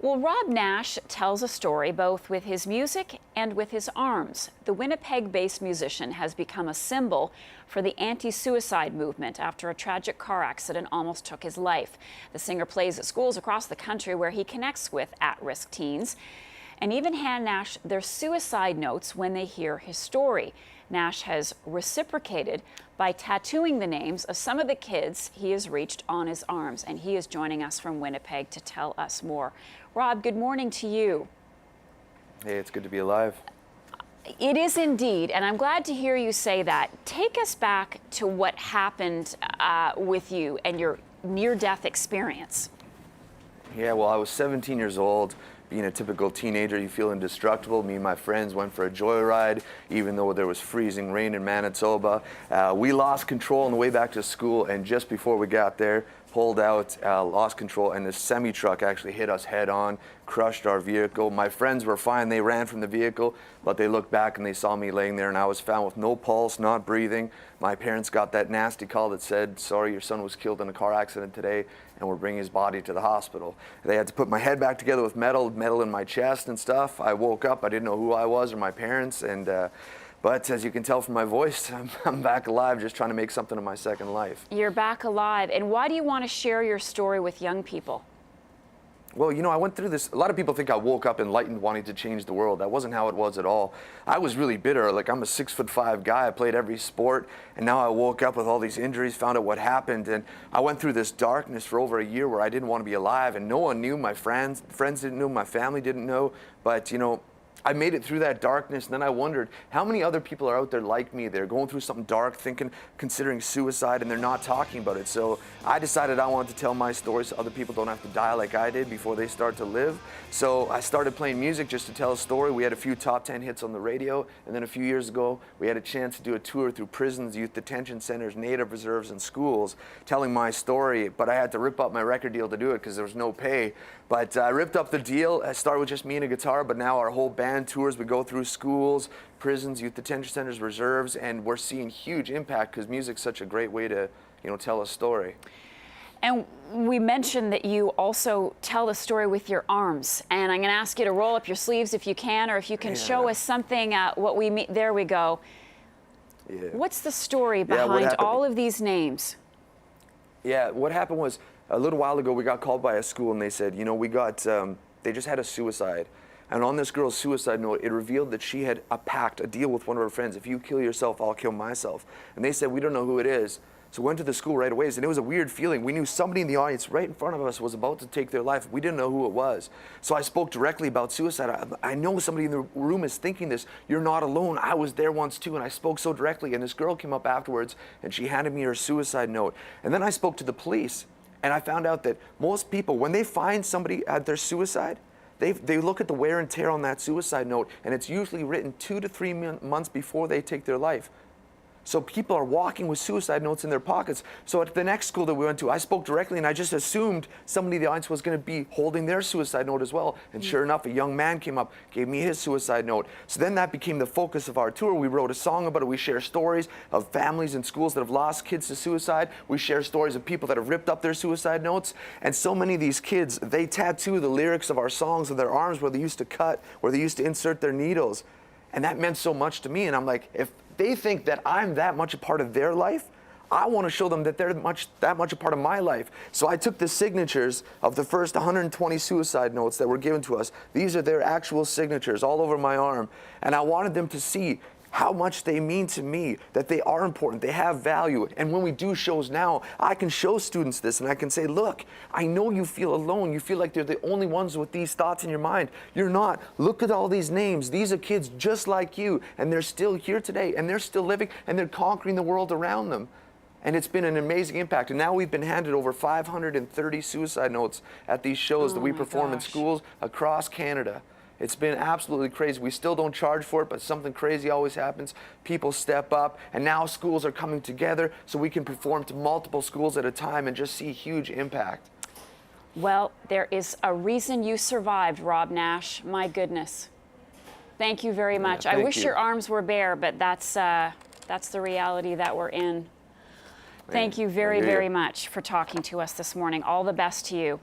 Well, Robb Nash tells a story both with his music and with his arms. The Winnipeg-based musician has become a symbol for the anti-suicide movement after a tragic car accident almost took his life. The singer plays at schools across the country where he connects with at-risk teens and even hand Nash their suicide notes when they hear his story. Nash has reciprocated by tattooing the names of some of the kids he has reached on his arms, and he is joining us from Winnipeg to tell us more. Robb, good morning to you. Hey, it's good to be alive. It is indeed, and I'm glad to hear you say that. Take us back to what happened with you and your near-death experience. Yeah, well, I was 17 years old. Being a typical teenager, you feel indestructible. Me and my friends went for a joyride, even though there was freezing rain in Manitoba. We lost control on the way back to school, and just before we got there, pulled out, lost control, and the semi-truck actually hit us head on, crushed our vehicle. My friends were fine. They ran from the vehicle, but they looked back and they saw me laying there, and I was found with no pulse, not breathing. My parents got that nasty call that said, "Sorry, your son was killed in a car accident today, and we're bringing his body to the hospital." They had to put my head back together with metal in my chest and stuff. I woke up, I didn't know who I was or my parents, and but as you can tell from my voice, I'm back alive, just trying to make something of my second life. You're back alive, and why do you want to share your story with young people? Well, you know, I went through this. A lot of people think I woke up enlightened, wanting to change the world. That wasn't how it was at all. I was really bitter. Like, I'm a 6'5" guy. I played every sport, and now I woke up with all these injuries, found out what happened, and I went through this darkness for over a year where I didn't want to be alive, and no one knew. My friends didn't know, my family didn't know, but, you know, I made it through that darkness, and then I wondered how many other people are out there like me. They're going through something dark, considering suicide, and they're not talking about it. So I decided I wanted to tell my story so other people don't have to die like I did before they start to live. So I started playing music just to tell a story. We had a few top 10 hits on the radio, and then a few years ago, we had a chance to do a tour through prisons, youth detention centers, native reserves, and schools, telling my story. But I had to rip up my record deal to do it because there was no pay. But I ripped up the deal. I started with just me and a guitar, but now our whole band tours. We go through schools, prisons, youth detention centers, reserves, and we're seeing huge impact because music's such a great way to, you know, tell a story. And we mentioned that you also tell the story with your arms, and I'm going to ask you to roll up your sleeves if you can, or if you can show us something. What we meet. There we go. Yeah. What's the story behind all of these names? Yeah, what happened was, a little while ago, we got called by a school, and they said, you know, they just had a suicide. And on this girl's suicide note, it revealed that she had a deal with one of her friends. If you kill yourself, I'll kill myself. And they said, we don't know who it is. So we went to the school right away, and it was a weird feeling. We knew somebody in the audience right in front of us was about to take their life. We didn't know who it was. So I spoke directly about suicide. I know somebody in the room is thinking this. You're not alone. I was there once too, and I spoke so directly. And this girl came up afterwards, and she handed me her suicide note. And then I spoke to the police. And I found out that most people, when they find somebody at their suicide, they look at the wear and tear on that suicide note, and it's usually written 2 to 3 months before they take their life. So people are walking with suicide notes in their pockets. So at the next school that we went to, I spoke directly, and I just assumed somebody in the audience was going to be holding their suicide note as well. And sure enough, a young man came up, gave me his suicide note. So then that became the focus of our tour. We wrote a song about it. We share stories of families and schools that have lost kids to suicide. We share stories of people that have ripped up their suicide notes. And so many of these kids, they tattoo the lyrics of our songs on their arms where they used to cut, where they used to insert their needles. And that meant so much to me. And I'm like, if they think that I'm that much a part of their life, I want to show them that they're that much a part of my life. So I took the signatures of the first 120 suicide notes that were given to us. These are their actual signatures all over my arm. And I wanted them to see how much they mean to me, that they are important, they have value. And when we do shows now, I can show students this, and I can say, look, I know you feel alone. You feel like they're the only ones with these thoughts in your mind. You're not. Look at all these names. These are kids just like you, and they're still here today, and they're still living, and they're conquering the world around them. And it's been an amazing impact. And now we've been handed over 530 suicide notes at these shows that we perform in schools across Canada. It's been absolutely crazy. We still don't charge for it, but something crazy always happens. People step up, and now schools are coming together so we can perform to multiple schools at a time and just see huge impact. Well, there is a reason you survived, Robb Nash. My goodness. Thank you very much. I wish your arms were bare, but that's the reality that we're in. Thank you very, very much for talking to us this morning. All the best to you.